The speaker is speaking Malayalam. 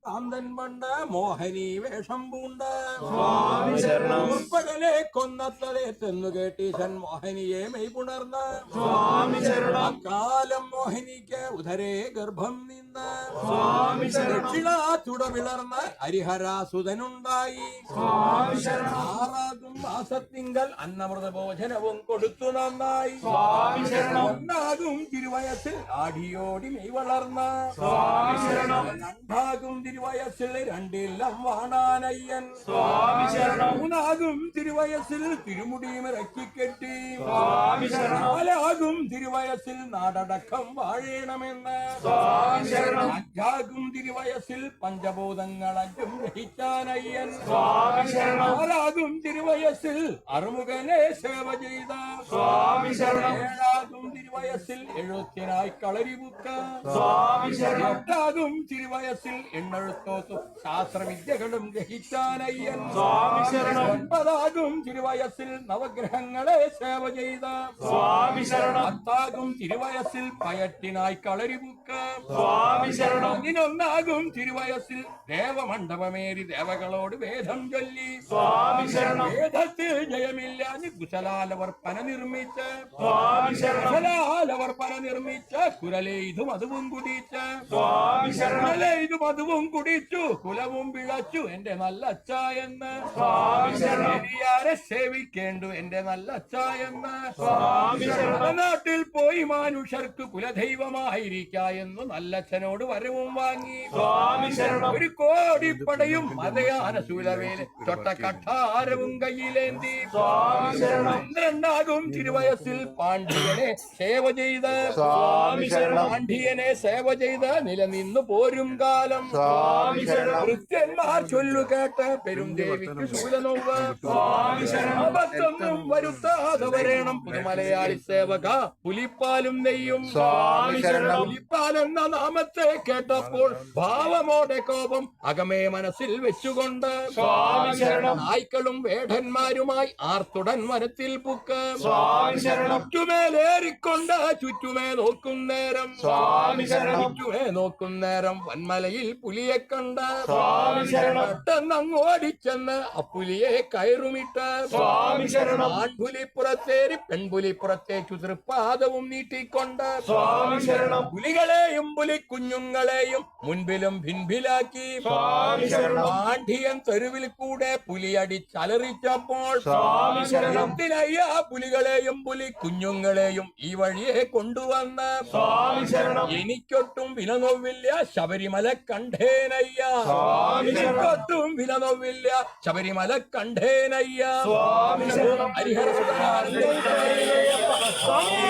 കാന്തൻ പണ്ട മോഹനി വേഷം പൂണ്ട പകലെ കൊന്നത്തതേറ്റെന്നു കേട്ടീശൻ മോഹനിയെ മെയ്പുണർന്ന കാലം മോഹിനിക്ക് ഉദരേ ഗർഭം നിന്ന് ദക്ഷിണാച്ചുട വിളർന്ന് ഹരിഹരാസുതനുണ്ടായി. 6 മാസത്തിങ്കൽ അന്നമൃത ഭോജനവും കൊടുത്തു നന്നായി. 1 തിരുവയസ്സിൽ ആടിയോടി മെയ് വളർന്ന 2 തിരുവയസ്സിൽ 2 വാണാനയ്യൻ. 3 തിരുവയസ്സിൽ തിരുമുടിയുമിറക്കിക്കെട്ടി. 4 തിരുവയസ്സിൽ നാടടക്കം വാഴണമെന്ന്. 5 തിരുവയസ്സിൽ പഞ്ചഭൂതങ്ങളഞ്ചും ഗ്രഹിച്ചാനയ്യൻ. 4 തിരുവയസ്സിൽ അറുമുഖനെ സേവ ചെയ്ത. 7 തിരുവയസ്സിൽ എഴുത്തിനായി കളരിബുക്ക. 8 തിരുവയസ്സിൽ എണ്ണെഴുത്തോത്തും ശാസ്ത്രവിദ്യകളും ഗ്രഹിച്ചാനയ്യൻ. 9 തിരുവയസ്സിൽ നവഗ്രഹങ്ങളെ സേവ ചെയ്ത. 10 തിരുവയസ്സിൽ പയറ്റിനായി കളരിബുക്ക. 11 തിരുവയസ്സിൽ ദേവമണ്ഡപമേറി ദേവകളോട് വേദം ചൊല്ലി. വേദത്തിൽ ജയമില്ലാഞ്ഞ് കുശലാലവർപ്പന നിർമ്മിച്ച്. കുശലാലവർപ്പന നിർമ്മിച്ച് കുരലെയ്തും അതുവും കുടിച്ച്. കുരലെയ്തും അതുവും കുടിച്ചു കുലവും പിഴച്ചു എന്റെ നല്ല അച്ചായെന്ന്. ശരിയാരെ സേവിക്കേണ്ടു എന്റെ നല്ല അച്ചായെന്ന്. നാട്ടിൽ പോയി മനുഷ്യർക്ക് കുലദൈവമായിരിക്കായെന്നു നല്ലച്ഛനോട് വരവും വാങ്ങി. 1 കോടിപ്പടയും മതയാന ശൂലവേല തൊട്ട കഠാരവും കയ്യിലേന്തി. 12 തിരുവയസ്സിൽ പാണ്ഡ്യനെ സേവ ചെയ്ത്. പാണ്ഡ്യനെ സേവ ചെയ്ത് നിലനിന്നു പോരും കാലം. കൃത്യന്മാർ ചൊല്ലു കേട്ട് പെരുംദേവിക്ക് ശൂലനോവ്. അബദ്ധമൊന്നും വരുത്താതെ വരേണം പുതുമലയാളി സേവക പുലിപ്പാലും നെയ്യും. പുലിപ്പാൽ എന്ന നാമത്തെ കേട്ടപ്പോൾ ഭാവമോടെ കോപം അകമേ മനസ്സിൽ വെച്ചുകൊണ്ട് നായ്ക്കളും വേടന്മാരുമായി ആർത്തുടൻ വനത്തിൽ പുക്ക്. ചുറ്റുമേലേറിക്കൊണ്ട് ചുറ്റുമേ നോക്കും നേരം. ചുറ്റുമേ നോക്കും നേരം വന്മലയിൽ പുലിയെ കണ്ട് പെട്ടെന്നങ്ങ് ഓടിച്ചെന്ന് അപ്പുലിയെ കയറുമിട്ട്. ആൺപുലിപ്പുറത്തേരി പെൺപുലിപ്പുറത്തെ ചുതൃപ്പാദവും നീട്ടിക്കൊണ്ട് പുലികളെയും പുലിക്കുഞ്ഞുങ്ങളെയും മുൻപിലും ഭിൻഭിലാക്കി. പാണ്ഡ്യൻ തെരുവിൽ കൂടെ പുലിയടിച്ചലറിച്ചപ്പോൾ എന്തിനയ്യ പുലികളെയും പുലിക്കുഞ്ഞുങ്ങളെയും ഈ വഴിയെ കൊണ്ടുവന്ന്. എനിക്കൊട്ടും വിലനോവില്ല ശബരിമല കണ്ടേനയ്യ. എനിക്കൊട്ടും വിലനോവില്ല ശബരിമല കണ്ടേനയ്യ. ഹരിഹര സ്വാമി.